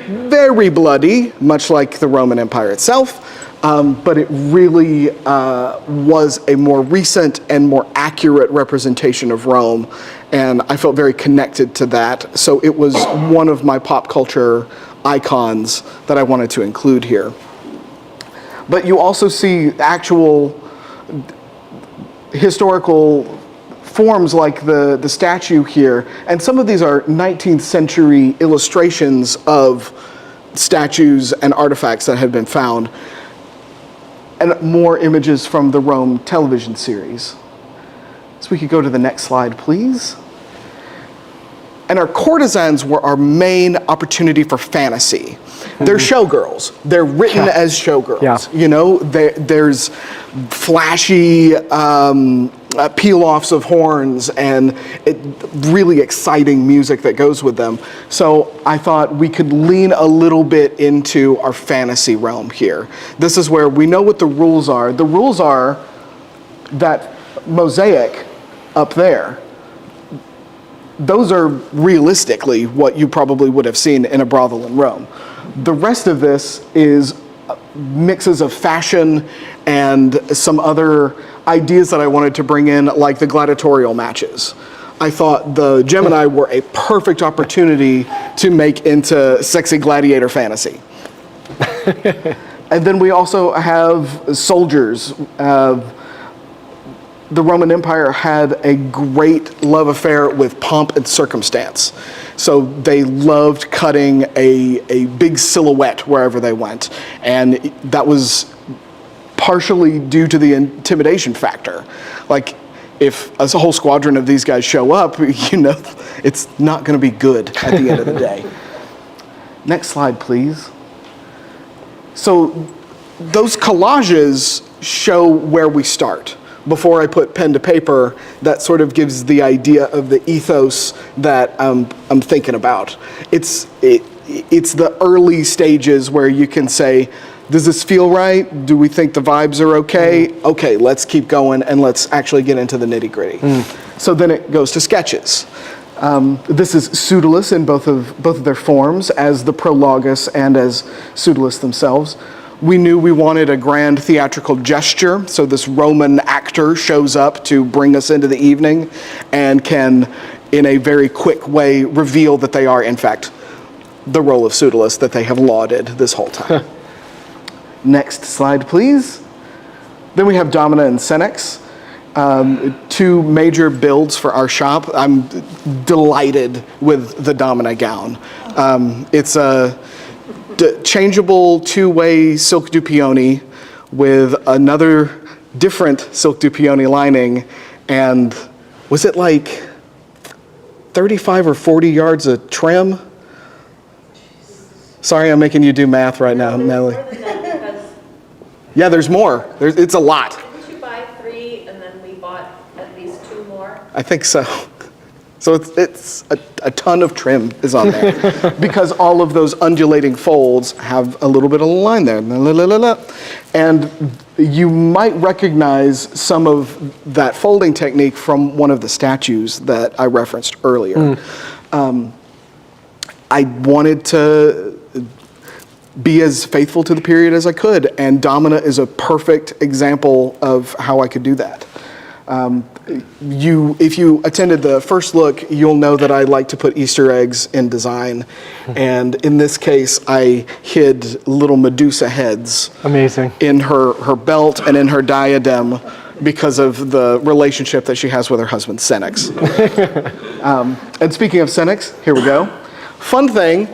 S3: very bloody, much like the Roman Empire itself. But it really was a more recent and more accurate representation of Rome. And I felt very connected to that. So it was one of my pop culture icons that I wanted to include here. But you also see actual historical forms like the statue here. And some of these are 19th century illustrations of statues and artifacts that have been found. And more images from the Rome television series. So we could go to the next slide, please. And our courtesans were our main opportunity for fantasy. They're showgirls. They're written as showgirls.
S1: Yeah.
S3: You know, there's flashy peel-offs of horns and really exciting music that goes with them. So I thought we could lean a little bit into our fantasy realm here. This is where we know what the rules are. The rules are that mosaic up there, those are realistically what you probably would have seen in a brothel in Rome. The rest of this is mixes of fashion and some other ideas that I wanted to bring in, like the gladiatorial matches. I thought the Gemini were a perfect opportunity to make into sexy gladiator fantasy. And then we also have soldiers. The Roman Empire had a great love affair with pomp and circumstance. So they loved cutting a big silhouette wherever they went. And that was partially due to the intimidation factor. Like, if a whole squadron of these guys show up, you know, it's not going to be good at the end of the day. Next slide, please. So those collages show where we start. Before I put pen to paper, that sort of gives the idea of the ethos that I'm thinking about. It's the early stages where you can say, does this feel right? Do we think the vibes are okay? Okay, let's keep going and let's actually get into the nitty-gritty. So then it goes to sketches. This is pseudolus in both of their forms, as the prologus and as pseudolus themselves. We knew we wanted a grand theatrical gesture, so this Roman actor shows up to bring us into the evening and can, in a very quick way, reveal that they are, in fact, the role of pseudolus that they have lauded this whole time. Next slide, please. Then we have Domina and Senex, two major builds for our shop. I'm delighted with the Domina gown. It's a changeable two-way silk du peony with another different silk du peony lining, and was it like 35 or 40 yards of trim? Sorry, I'm making you do math right now, Natalie. Yeah, there's more. It's a lot.
S8: Didn't you buy 3 and then we bought at least 2 more?
S3: I think so. So it's a ton of trim is on there because all of those undulating folds have a little bit of line there. And you might recognize some of that folding technique from one of the statues that I referenced earlier. I wanted to be as faithful to the period as I could, and Domina is a perfect example of how I could do that. If you attended the first look, you'll know that I like to put Easter eggs in design, and in this case, I hid little Medusa heads.
S1: Amazing.
S3: In her belt and in her diadem because of the relationship that she has with her husband, Senex. And speaking of Senex, here we go. Fun thing,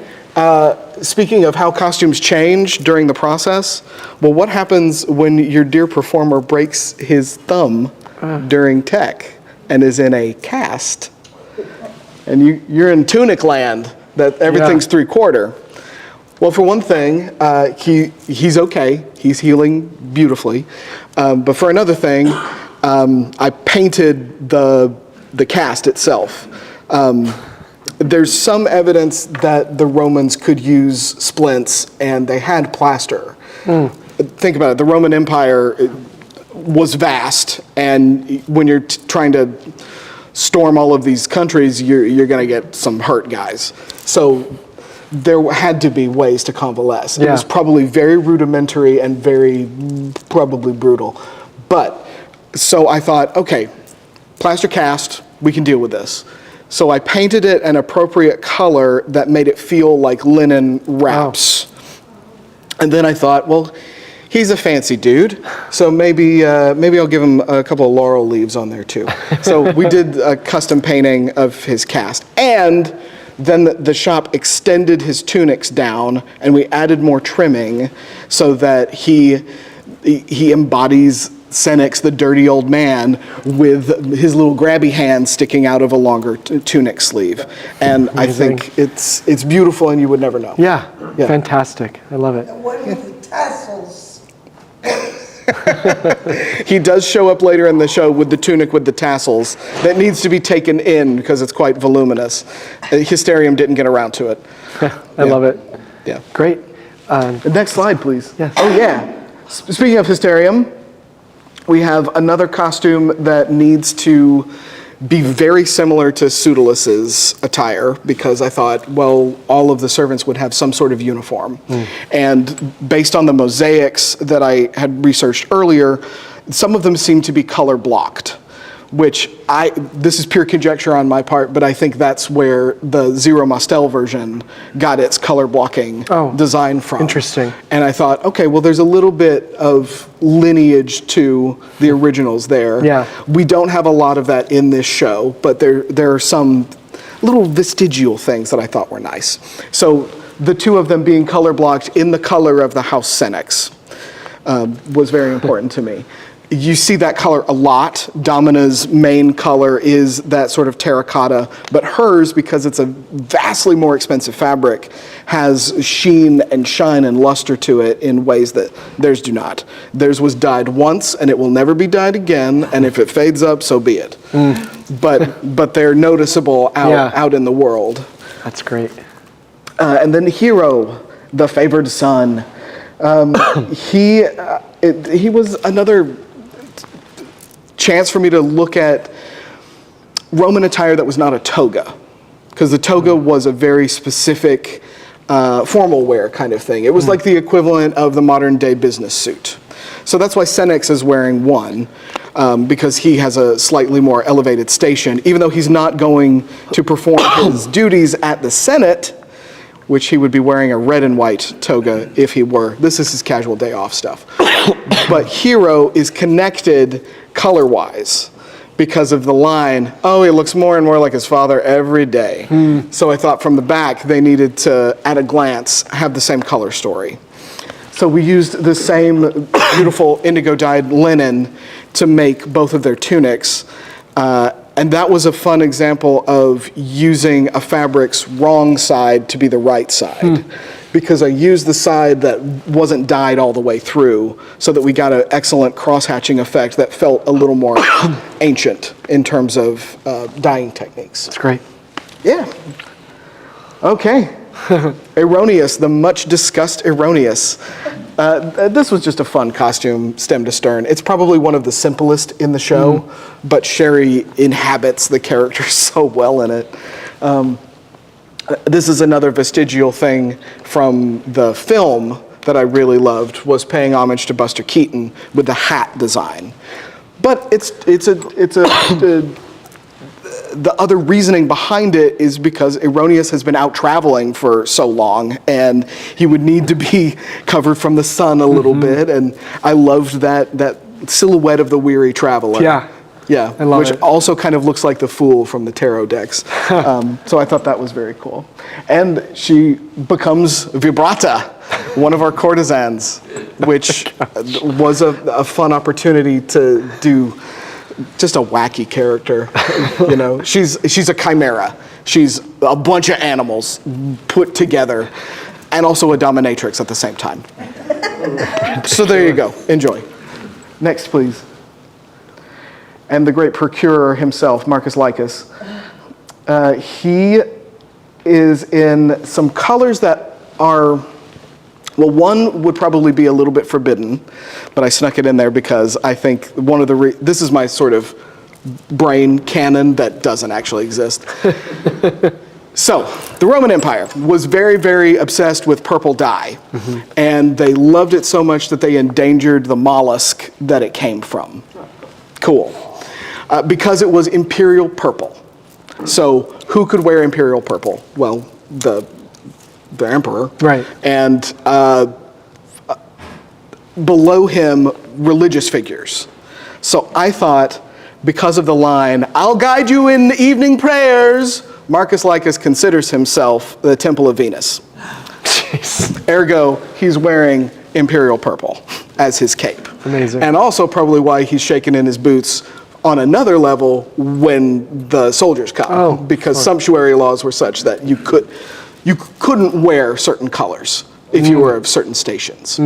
S3: speaking of how costumes change during the process, well, what happens when your dear performer breaks his thumb during tech and is in a cast? And you're in tunic land, that everything's 3/4. Well, for one thing, he's okay. He's healing beautifully. But for another thing, I painted the cast itself. There's some evidence that the Romans could use splints, and they had plaster. Think about it. The Roman Empire was vast, and when you're trying to storm all of these countries, you're going to get some hurt guys. So there had to be ways to convalesce. It was probably very rudimentary and very probably brutal. But so I thought, okay, plaster cast, we can deal with this. So I painted it an appropriate color that made it feel like linen wraps. And then I thought, well, he's a fancy dude, so maybe I'll give him a couple of laurel leaves on there too. So we did a custom painting of his cast. And then the shop extended his tunics down, and we added more trimming so that he embodies Senex, the dirty old man, with his little grabby hand sticking out of a longer tunic sleeve. And I think it's beautiful, and you would never know.
S1: Yeah, fantastic. I love it.
S7: What are the tassels?
S3: He does show up later in the show with the tunic with the tassels that needs to be taken in because it's quite voluminous. Hysterium didn't get around to it.
S1: I love it.
S3: Yeah.
S1: Great.
S3: Next slide, please.
S1: Yes.
S3: Oh, yeah. Speaking of Hysterium, we have another costume that needs to be very similar to Pseudolus's attire because I thought, well, all of the servants would have some sort of uniform. And based on the mosaics that I had researched earlier, some of them seem to be color blocked, which this is pure conjecture on my part, but I think that's where the Zero Mostel version got its color blocking design from.
S1: Interesting.
S3: And I thought, okay, well, there's a little bit of lineage to the originals there.
S1: Yeah.
S3: We don't have a lot of that in this show, but there are some little vestigial things that I thought were nice. So the two of them being color blocked in the color of the House Senex was very important to me. You see that color a lot. Domina's main color is that sort of terracotta, but hers, because it's a vastly more expensive fabric, has sheen and shine and luster to it in ways that theirs do not. Theirs was dyed once, and it will never be dyed again, and if it fades up, so be it. But they're noticeable out in the world.
S1: That's great.
S3: And then Hero, the favored son. He was another chance for me to look at Roman attire that was not a toga, because the toga was a very specific formal wear kind of thing. It was like the equivalent of the modern day business suit. So that's why Senex is wearing one, because he has a slightly more elevated station, even though he's not going to perform his duties at the Senate, which he would be wearing a red and white toga if he were. This is his casual day off stuff. But Hero is connected color-wise because of the line, oh, he looks more and more like his father every day. So I thought from the back they needed to, at a glance, have the same color story. So we used the same beautiful indigo-dyed linen to make both of their tunics. And that was a fun example of using a fabric's wrong side to be the right side. because I used the side that wasn't dyed all the way through so that we got an excellent cross-hatching effect that felt a little more ancient in terms of dyeing techniques.
S1: That's great.
S3: Yeah. Okay. Erroneous, the much discussed Erroneous. This was just a fun costume, stem to stern. It's probably one of the simplest in the show, but Sherry inhabits the character so well in it. This is another vestigial thing from the film that I really loved, was paying homage to Buster Keaton with the hat design. But the other reasoning behind it is because Erroneous has been out traveling for so long, and he would need to be covered from the sun a little bit, and I loved that silhouette of the weary traveler.
S1: Yeah.
S3: Yeah,
S1: I love
S3: which
S1: it.
S3: also kind of looks like the Fool from the tarot decks. So I thought that was very cool. And she becomes Vibrata, one of our courtesans, which was a fun opportunity to do just a wacky character. You know, she's a chimera. She's a bunch of animals put together, and also a dominatrix at the same time. So there you go. Enjoy. Next, please. And the great procurer himself, Marcus Lycus. He is in some colors that are, well, one would probably be a little bit forbidden, but I snuck it in there because I think one of the, this is my sort of brain canon that doesn't actually exist. So, the Roman Empire was very, very obsessed with purple dye, and they loved it so much that they endangered the mollusk that it came from. Cool. Because it was imperial purple. So who could wear imperial purple? Well, the emperor.
S1: Right.
S3: And below him, religious figures. So I thought, because of the line, "I'll guide you in evening prayers," Marcus Lycus considers himself the Temple of Venus. Jeez. Ergo, he's wearing imperial purple as his cape.
S1: Amazing.
S3: And also probably why he's shaking in his boots on another level when the soldiers come, because sumptuary laws were such that you couldn't wear certain colors if you were of certain stations.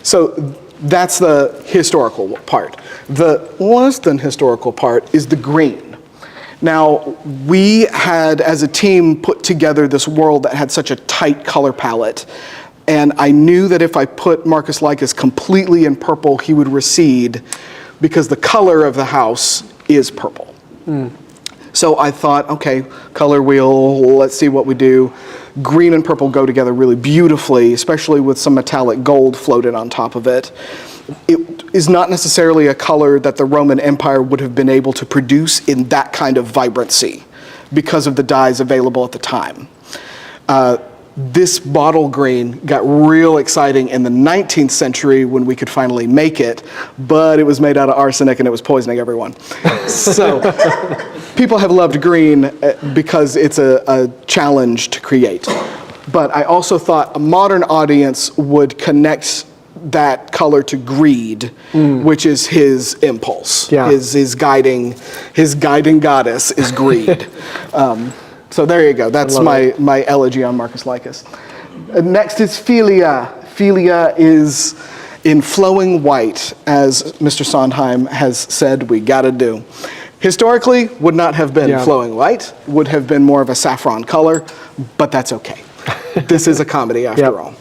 S3: So that's the historical part. The less than historical part is the green. Now, we had, as a team, put together this world that had such a tight color palette, and I knew that if I put Marcus Lycus completely in purple, he would recede, because the color of the house is purple. So I thought, okay, color wheel, let's see what we do. Green and purple go together really beautifully, especially with some metallic gold floated on top of it. It is not necessarily a color that the Roman Empire would have been able to produce in that kind of vibrancy because of the dyes available at the time. This bottle green got real exciting in the 19th century when we could finally make it, but it was made out of arsenic and it was poisoning everyone. So people have loved green because it's a challenge to create. But I also thought a modern audience would connect that color to greed, which is his impulse.
S1: Yeah.
S3: His guiding goddess is greed. So there you go. That's my elegy on Marcus Lycus. Next is Philia. Philia is in flowing white, as Mr. Sondheim has said we gotta do. Historically, would not have been flowing white, would have been more of a saffron color, but that's okay. This is a comedy after all.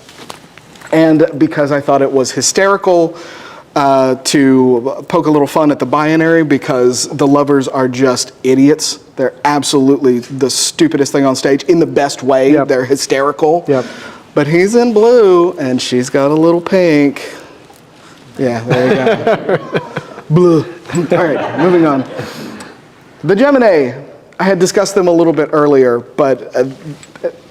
S3: And because I thought it was hysterical to poke a little fun at the binary, because the lovers are just idiots. They're absolutely the stupidest thing on stage in the best way. They're hysterical. But he's in blue and she's got a little pink. Yeah, there you go. Blue. All right, moving on. The Gemini. I had discussed them a little bit earlier, but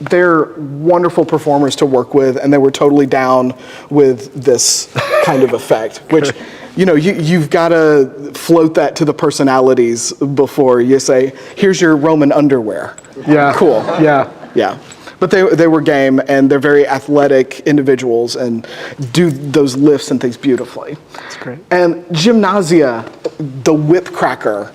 S3: they're wonderful performers to work with, and they were totally down with this kind of effect, which, you know, you've got to float that to the personalities before you say, here's your Roman underwear.
S1: Yeah.
S3: Cool.
S1: Yeah.
S3: Yeah. But they were game, and they're very athletic individuals and do those lifts and things beautifully.
S1: That's great.
S3: And Gymnasia, the whip cracker,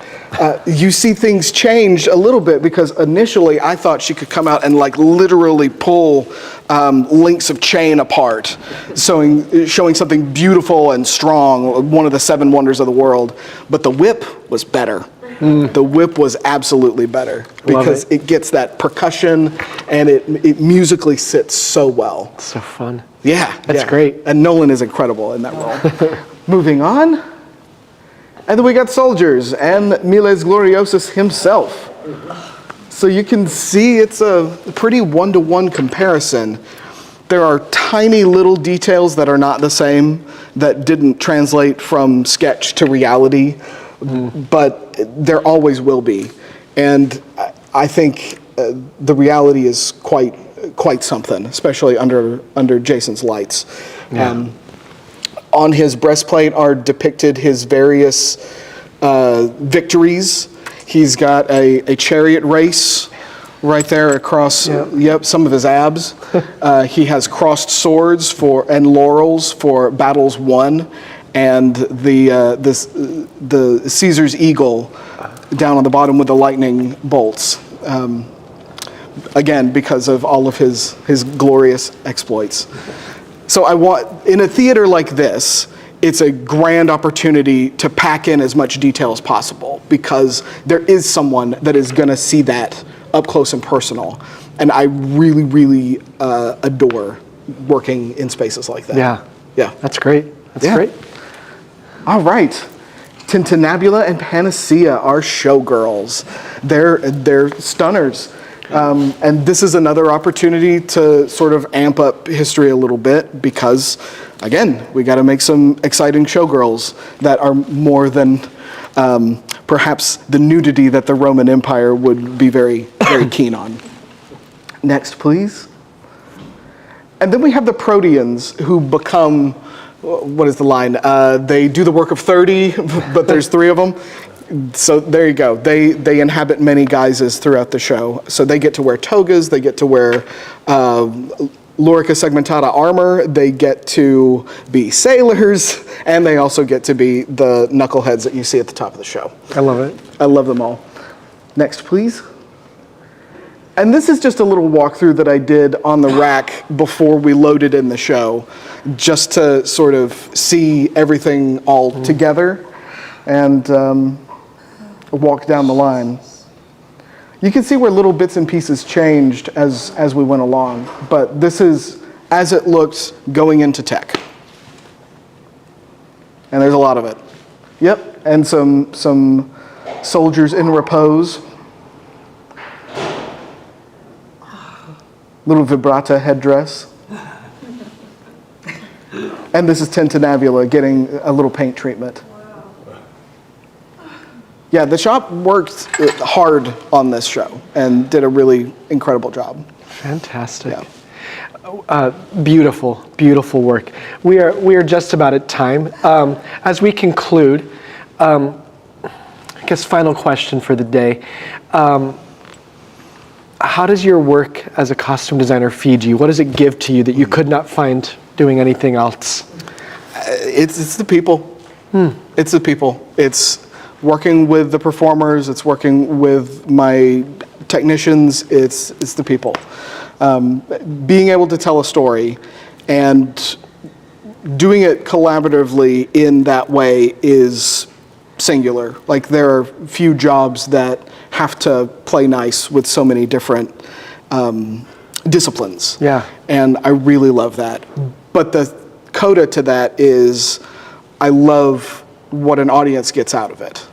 S3: you see things change a little bit because initially I thought she could come out and like literally pull links of chain apart, showing something beautiful and strong, one of the 7 wonders of the world. But the whip was better. The whip was absolutely better because it gets that percussion and it musically sits so well.
S1: So fun.
S3: Yeah.
S1: That's great.
S3: And Nolan is incredible in that role. Moving on. And then we got Soldiers and Miles Gloriosus himself. So you can see it's a pretty one-to-one comparison. There are tiny little details that are not the same, that didn't translate from sketch to reality, but there always will be. And I think the reality is quite something, especially under Jason's lights.
S1: Yeah.
S3: On his breastplate are depicted his various victories. He's got a chariot race right there across, some of his abs. He has crossed swords and laurels for battles won, and the Caesar's eagle down on the bottom with the lightning bolts. Again, because of all of his glorious exploits. So in a theater like this, it's a grand opportunity to pack in as much detail as possible because there is someone that is going to see that up close and personal. And I really, really adore working in spaces like that.
S1: Yeah. That's great. That's great.
S3: All right. Tintinnabula and Panacea are showgirls. They're stunners. And this is another opportunity to sort of amp up history a little bit because, again, we got to make some exciting showgirls that are more than perhaps the nudity that the Roman Empire would be very, very keen on. Next, please. And then we have the Proteans who become, what is the line? They do the work of 30, but there's 3 of them. So there you go. They inhabit many guises throughout the show. So they get to wear togas, they get to wear Lorica segmentata armor, they get to be sailors, and they also get to be the knuckleheads that you see at the top of the show.
S1: I love it.
S3: I love them all. Next, please. And this is just a little walkthrough that I did on the rack before we loaded in the show, just to sort of see everything all together and walk down the line. You can see where little bits and pieces changed as we went along, but this is as it looked going into tech. And there's a lot of it. Yep, and some soldiers in repose. Little vibrata headdress. And this is Tintinnabula getting a little paint treatment. Yeah, the shop worked hard on this show and did a really incredible job.
S1: Fantastic. Yeah. Beautiful, beautiful work. We are just about at time. As we conclude, I guess final question for the day. How does your work as a costume designer feed you? What does it give to you that you could not find doing anything else?
S3: It's the people. It's the people. It's working with the performers. It's working with my technicians. It's the people. Being able to tell a story and doing it collaboratively in that way is singular. Like, there are few jobs that have to play nice with so many different disciplines.
S1: Yeah.
S3: And I really love that. But the coda to that is I love what an audience gets out of it.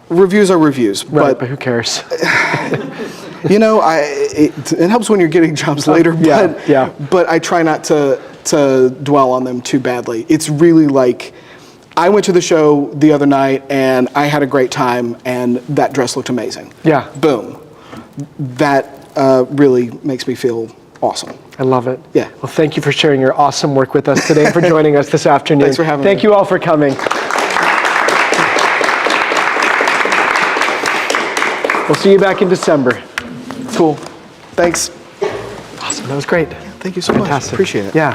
S3: Reviews are reviews.
S1: Right, but who cares?
S3: You know, it helps when you're getting jobs later, but I try not to dwell on them too badly. It's really like, I went to the show the other night and I had a great time and that dress looked amazing.
S1: Yeah.
S3: Boom. That really makes me feel awesome.
S1: I love it.
S3: Yeah.
S1: Well, thank you for sharing your awesome work with us today and for joining us this afternoon.
S3: Thanks for having me.
S1: Thank you all for coming. We'll see you back in December.
S3: Cool. Thanks.
S1: That was great.
S3: Thank you so much.
S1: Fantastic.
S3: Appreciate it.
S1: Yeah.